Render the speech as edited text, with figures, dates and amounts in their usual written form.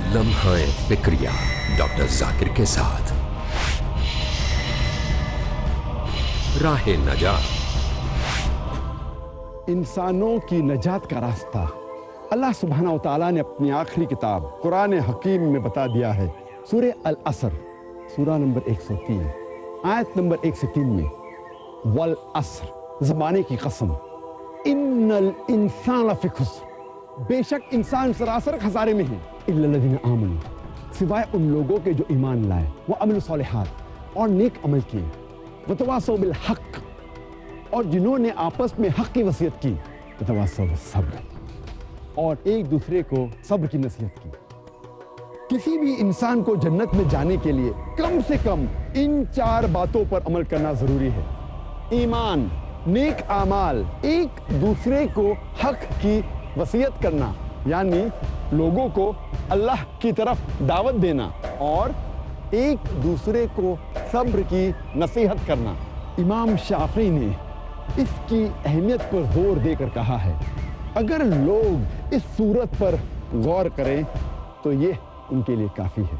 लम्हा फिक्रिया डॉक्टर जाकिर के साथ राहे नजात। इंसानों की नजात का रास्ता अल्लाह सुब्हानहू व तआला ने अपनी आखिरी किताब कुरान हकीम में बता दिया है। सूरह अल असर सूरा नंबर 103 आयत नंबर 1 से 3 में वल असर ज़माने की कसम इन्नल इंसान लफ़ी खुस्र, बेशक इंसान सरासर खसारे में है, इल्लल्लज़ीना आमनू, सिवाय उन लोगों के जो ईमान लाए, वो अमल सालिहात और नेक अमल किए, वतवासौ बिल हक़ और जिन्होंने आपस में हक़ की वसीयत की, वतवासौ बिस सब्र और एक दूसरे को सब्र की नसीहत की। किसी भी इंसान को जन्नत में जाने के लिए कम से कम इन 4 बातों पर अमल करना जरूरी है। ईमान, नेक आमाल, एक दूसरे को हक की वसीयत करना यानी लोगों को अल्लाह की तरफ दावत देना और एक दूसरे को सब्र की नसीहत करना। इमाम शाफी ने इसकी अहमियत पर जोर देकर कहा है, अगर लोग इस सूरत पर गौर करें तो ये उनके लिए काफी है।